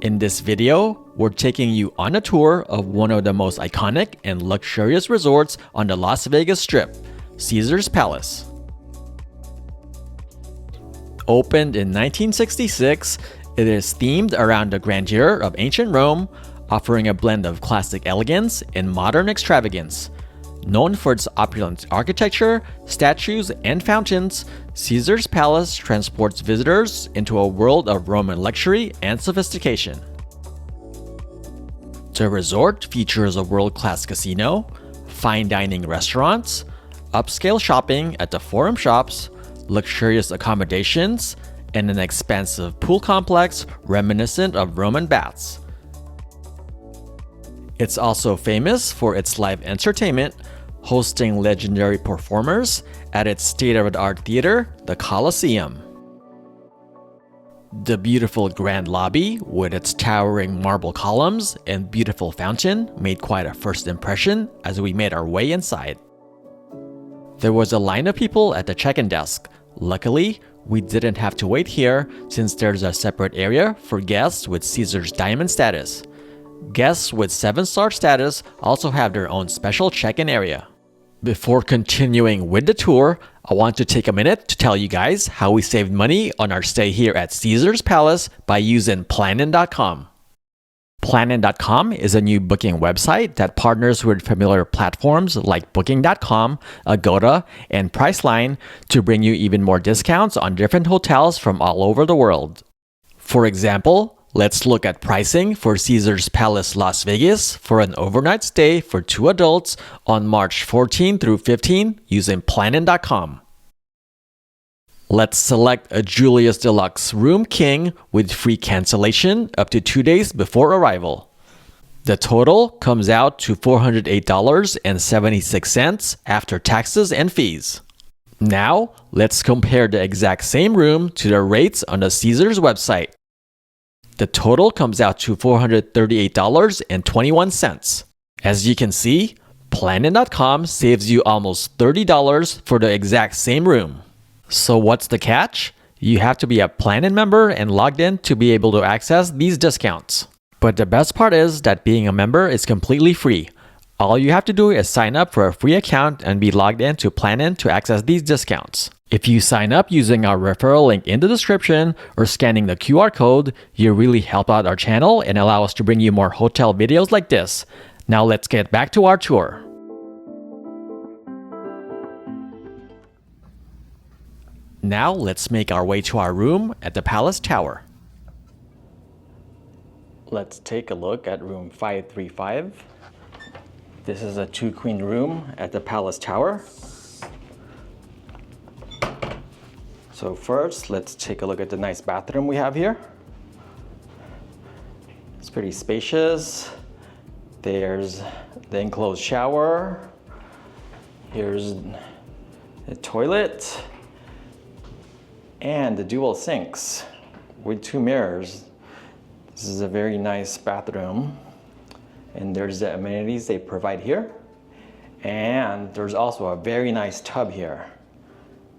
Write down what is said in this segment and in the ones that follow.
In this video, we're taking you on a tour of one of the most iconic and luxurious resorts on the Las Vegas Strip, Caesar's Palace. Opened in 1966, it is themed around the grandeur of ancient Rome, offering a blend of classic elegance and modern extravagance. Known for its opulent architecture, statues, and fountains, Caesar's Palace transports visitors into a world of Roman luxury and sophistication. The resort features a world-class casino, fine dining restaurants, upscale shopping at the Forum Shops, luxurious accommodations, and an expansive pool complex reminiscent of Roman baths. It's also famous for its live entertainment, hosting legendary performers at its state-of-the-art theater, the Colosseum. The beautiful grand lobby with its towering marble columns and beautiful fountain made quite a first impression as we made our way inside. There was a line of people at the check-in desk. Luckily, we didn't have to wait here since there's a separate area for guests with Caesar's Diamond status. Guests with 7-star status also have their own special check-in area. Before continuing with the tour, I want to take a minute to tell you guys how we saved money on our stay here at Caesar's Palace by using Plannin.com. Plannin.com is a new booking website that partners with familiar platforms like Booking.com, Agoda, and Priceline to bring you even more discounts on different hotels from all over the world. For example, let's look at pricing for Caesar's Palace Las Vegas for an overnight stay for 2 adults on March 14 through 15 using Plannin.com. Let's select a Julius Deluxe Room King with free cancellation up to 2 days before arrival. The total comes out to $408.76 after taxes and fees. Now, let's compare the exact same room to the rates on the Caesars website. The total comes out to $438.21. As you can see, Plannin.com saves you almost $30 for the exact same room. So what's the catch? You have to be a Plannin member and logged in to be able to access these discounts. But the best part is that being a member is completely free. All you have to do is sign up for a free account and be logged in to Plannin to access these discounts. If you sign up using our referral link in the description or scanning the QR code, you really help out our channel and allow us to bring you more hotel videos like this. Now let's get back to our tour. Now let's make our way to our room at the Palace Tower. Let's take a look at room 535. This is a 2-queen room at the Palace Tower. So first, let's take a look at the nice bathroom we have here. It's pretty spacious. There's the enclosed shower. Here's the toilet. And the dual sinks with 2 mirrors. This is a very nice bathroom. And there's the amenities they provide here. And there's also a very nice tub here.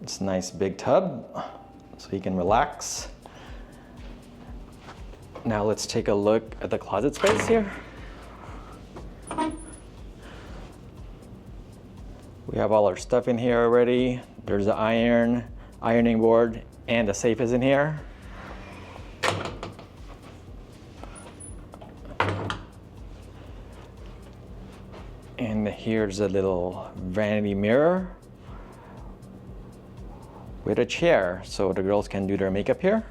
It's a nice big tub, so you can relax. Now let's take a look at the closet space here. We have all our stuff in here already. There's an ironing board, and the safe is in here. And here's a little vanity mirror with a chair so the girls can do their makeup here.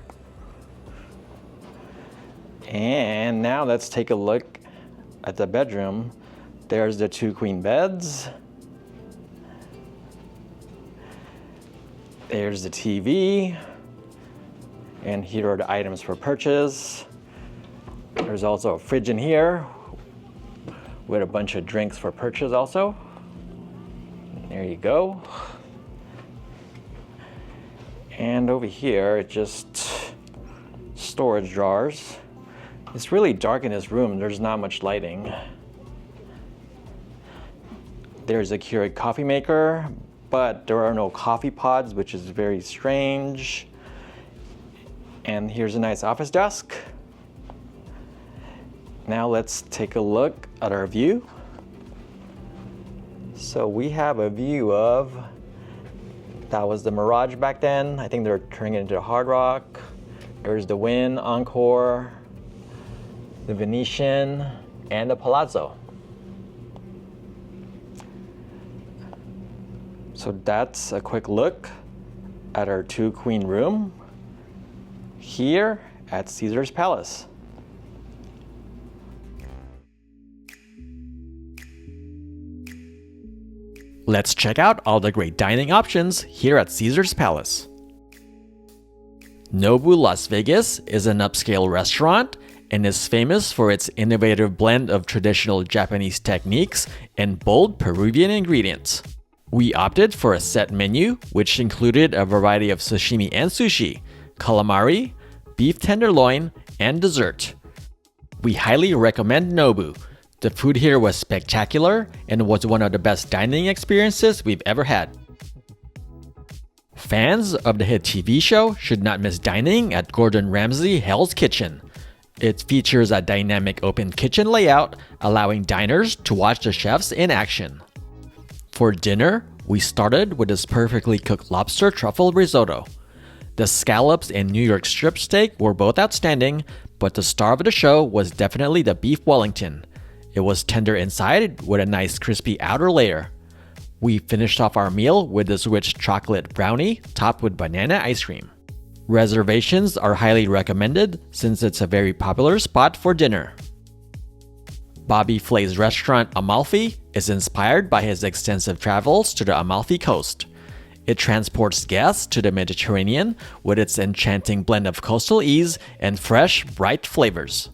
And now let's take a look at the bedroom. There's the 2 queen beds. There's the TV. And here are the items for purchase. There's also a fridge in here with a bunch of drinks for purchase also. There you go. And over here, it just storage drawers. It's really dark in this room. There's not much lighting. There's a Keurig coffee maker, but there are no coffee pods, which is very strange. And here's a nice office desk. Now let's take a look at our view. So we have a view of, that was the Mirage back then. I think they're turning it into a Hard Rock. There's the Wynn, Encore, the Venetian, and the Palazzo. So that's a quick look at our 2-queen room here at Caesar's Palace. Let's check out all the great dining options here at Caesar's Palace. Nobu Las Vegas is an upscale restaurant and is famous for its innovative blend of traditional Japanese techniques and bold Peruvian ingredients. We opted for a set menu, which included a variety of sashimi and sushi, calamari, beef tenderloin, and dessert. We highly recommend Nobu. The food here was spectacular and was one of the best dining experiences we've ever had. Fans of the hit TV show should not miss dining at Gordon Ramsay Hell's Kitchen. It features a dynamic open kitchen layout, allowing diners to watch the chefs in action. For dinner, we started with this perfectly cooked lobster truffle risotto. The scallops and New York strip steak were both outstanding, but the star of the show was definitely the beef Wellington. It was tender inside with a nice crispy outer layer. We finished off our meal with this rich chocolate brownie topped with banana ice cream. Reservations are highly recommended since it's a very popular spot for dinner. Bobby Flay's restaurant Amalfi is inspired by his extensive travels to the Amalfi Coast. It transports guests to the Mediterranean with its enchanting blend of coastal ease and fresh, bright flavors.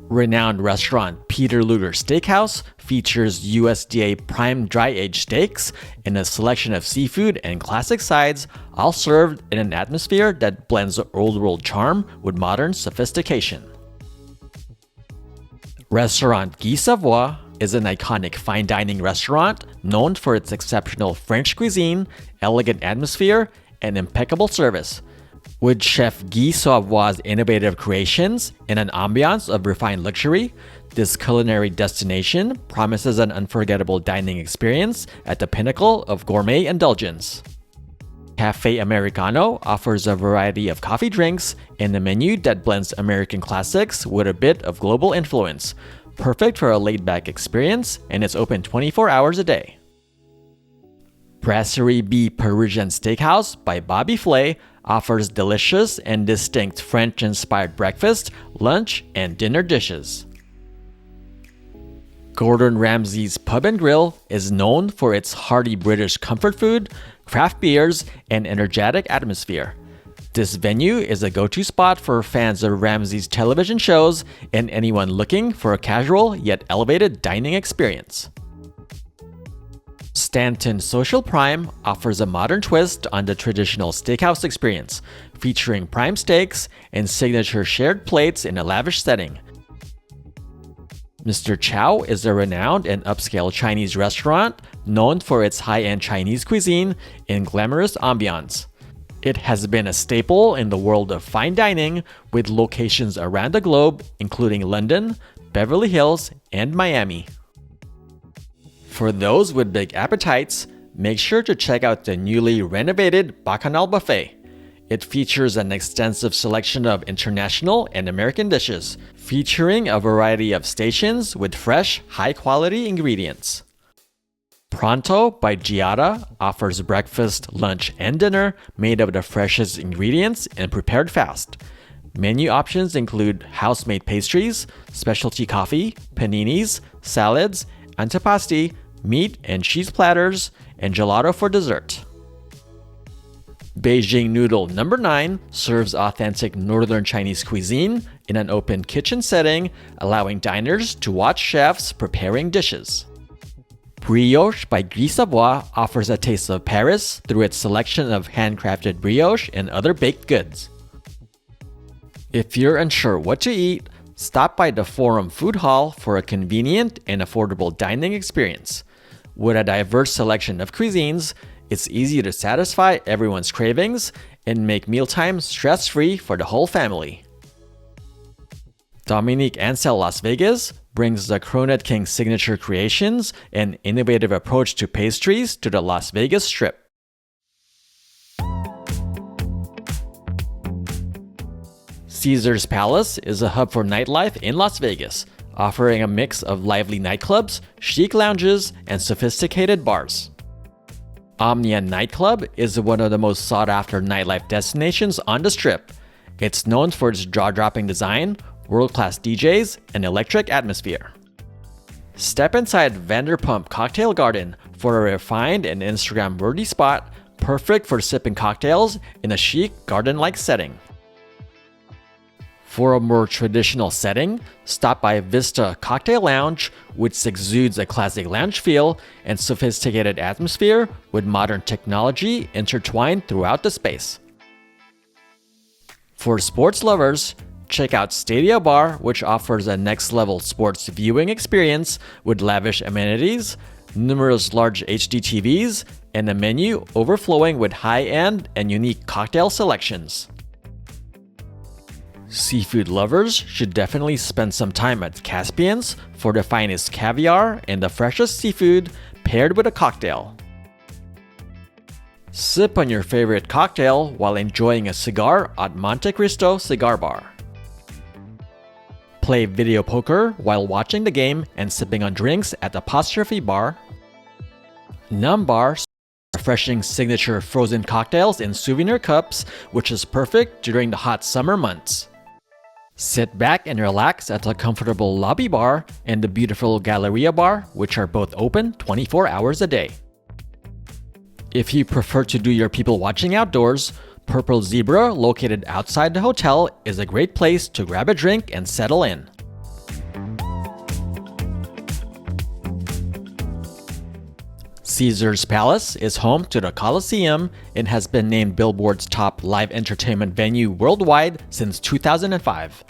Renowned restaurant Peter Luger Steakhouse features USDA prime dry-aged steaks and a selection of seafood and classic sides, all served in an atmosphere that blends old-world charm with modern sophistication. Restaurant Guy Savoy is an iconic fine dining restaurant known for its exceptional French cuisine, elegant atmosphere, and impeccable service. With Chef Guy Savoy's innovative creations and an ambiance of refined luxury, this culinary destination promises an unforgettable dining experience at the pinnacle of gourmet indulgence. Cafe Americano offers a variety of coffee drinks and a menu that blends American classics with a bit of global influence, perfect for a laid-back experience, and it's open 24 hours a day. Brasserie B Parisian Steakhouse by Bobby Flay offers delicious and distinct French-inspired breakfast, lunch, and dinner dishes. Gordon Ramsay's Pub and Grill is known for its hearty British comfort food, craft beers, and energetic atmosphere. This venue is a go-to spot for fans of Ramsay's television shows and anyone looking for a casual yet elevated dining experience. Stanton Social Prime offers a modern twist on the traditional steakhouse experience, featuring prime steaks and signature shared plates in a lavish setting. Mr. Chow is a renowned and upscale Chinese restaurant known for its high-end Chinese cuisine and glamorous ambiance. It has been a staple in the world of fine dining, with locations around the globe, including London, Beverly Hills, and Miami. For those with big appetites, make sure to check out the newly renovated Bacchanal Buffet. It features an extensive selection of international and American dishes, featuring a variety of stations with fresh, high-quality ingredients. Pronto by Giada offers breakfast, lunch, and dinner made of the freshest ingredients and prepared fast. Menu options include house-made pastries, specialty coffee, paninis, salads, antipasti, meat and cheese platters, and gelato for dessert. Beijing Noodle No. 9 serves authentic northern Chinese cuisine in an open kitchen setting, allowing diners to watch chefs preparing dishes. Brioche by Guy Savoy offers a taste of Paris through its selection of handcrafted brioche and other baked goods. If you're unsure what to eat, stop by the Forum Food Hall for a convenient and affordable dining experience. With a diverse selection of cuisines, it's easy to satisfy everyone's cravings and make mealtime stress-free for the whole family. Dominique Ansel Las Vegas brings the Cronut King signature creations and innovative approach to pastries to the Las Vegas Strip. Caesars Palace is a hub for nightlife in Las Vegas, offering a mix of lively nightclubs, chic lounges, and sophisticated bars. Omnia Nightclub is one of the most sought-after nightlife destinations on the Strip. It's known for its jaw-dropping design, world-class DJs, and electric atmosphere. Step inside Vanderpump Cocktail Garden for a refined and Instagram-worthy spot, perfect for sipping cocktails in a chic, garden-like setting. For a more traditional setting, stop by Vista Cocktail Lounge, which exudes a classic lounge feel and sophisticated atmosphere with modern technology intertwined throughout the space. For sports lovers, check out Stadia Bar, which offers a next-level sports viewing experience with lavish amenities, numerous large HD TVs, and a menu overflowing with high-end and unique cocktail selections. Seafood lovers should definitely spend some time at Caspian's for the finest caviar and the freshest seafood paired with a cocktail. Sip on your favorite cocktail while enjoying a cigar at Monte Cristo Cigar Bar. Play video poker while watching the game and sipping on drinks at Apostrophe Bar. Num Bar, refreshing signature frozen cocktails in souvenir cups, which is perfect during the hot summer months. Sit back and relax at the comfortable lobby bar and the beautiful Galleria Bar, which are both open 24 hours a day. If you prefer to do your people watching outdoors, Purple Zebra, located outside the hotel, is a great place to grab a drink and settle in. Caesars Palace is home to the Coliseum and has been named Billboard's top live entertainment venue worldwide since 2005.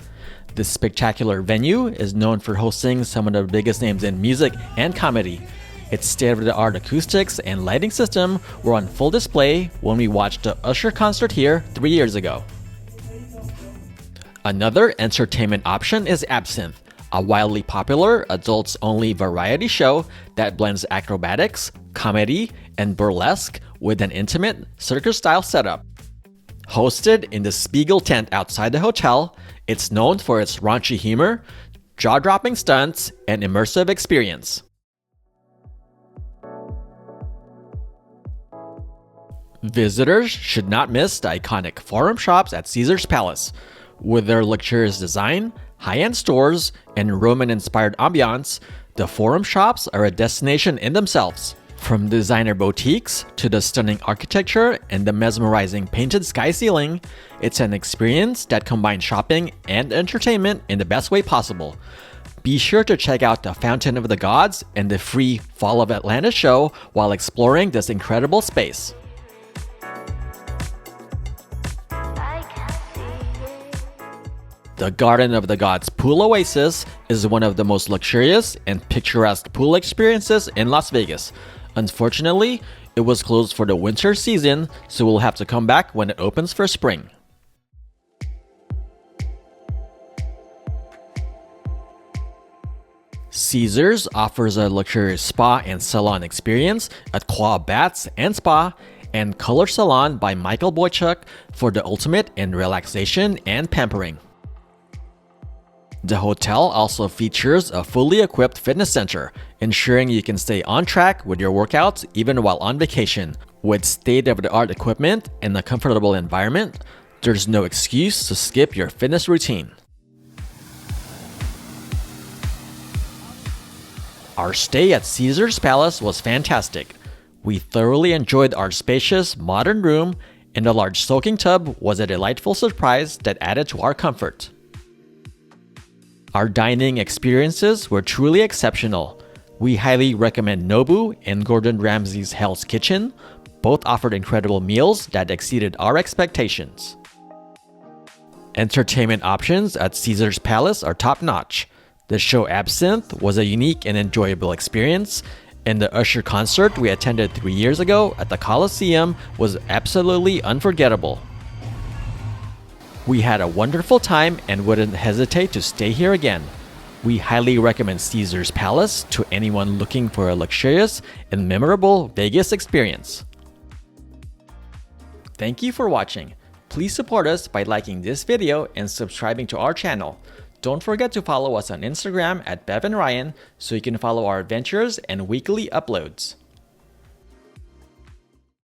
This spectacular venue is known for hosting some of the biggest names in music and comedy. Its state-of-the-art acoustics and lighting system were on full display when we watched the Usher concert here 3 years ago. Another entertainment option is Absinthe, a wildly popular adults-only variety show that blends acrobatics, comedy, and burlesque with an intimate circus-style setup. Hosted in the Spiegel tent outside the hotel, it's known for its raunchy humor, jaw-dropping stunts, and immersive experience. Visitors should not miss the iconic Forum Shops at Caesars Palace. With their luxurious design, high-end stores, and Roman-inspired ambiance, the Forum Shops are a destination in themselves. From designer boutiques to the stunning architecture and the mesmerizing painted sky ceiling, it's an experience that combines shopping and entertainment in the best way possible. Be sure to check out the Fountain of the Gods and the free Fall of Atlantis show while exploring this incredible space. The Garden of the Gods Pool Oasis is one of the most luxurious and picturesque pool experiences in Las Vegas. Unfortunately, it was closed for the winter season, so we'll have to come back when it opens for spring. Caesars offers a luxurious spa and salon experience at Qua Baths and Spa and Color Salon by Michael Boychuk for the ultimate in relaxation and pampering. The hotel also features a fully equipped fitness center, ensuring you can stay on track with your workouts even while on vacation. With state-of-the-art equipment and a comfortable environment, there's no excuse to skip your fitness routine. Our stay at Caesars Palace was fantastic. We thoroughly enjoyed our spacious, modern room, and the large soaking tub was a delightful surprise that added to our comfort. Our dining experiences were truly exceptional. We highly recommend Nobu and Gordon Ramsay's Hell's Kitchen. Both offered incredible meals that exceeded our expectations. Entertainment options at Caesar's Palace are top-notch. The show Absinthe was a unique and enjoyable experience, and the Usher concert we attended 3 years ago at the Coliseum was absolutely unforgettable. We had a wonderful time and wouldn't hesitate to stay here again. We highly recommend Caesar's Palace to anyone looking for a luxurious and memorable Vegas experience. Thank you for watching. Please support us by liking this video and subscribing to our channel. Don't forget to follow us on Instagram at Bev and Ryan so you can follow our adventures and weekly uploads.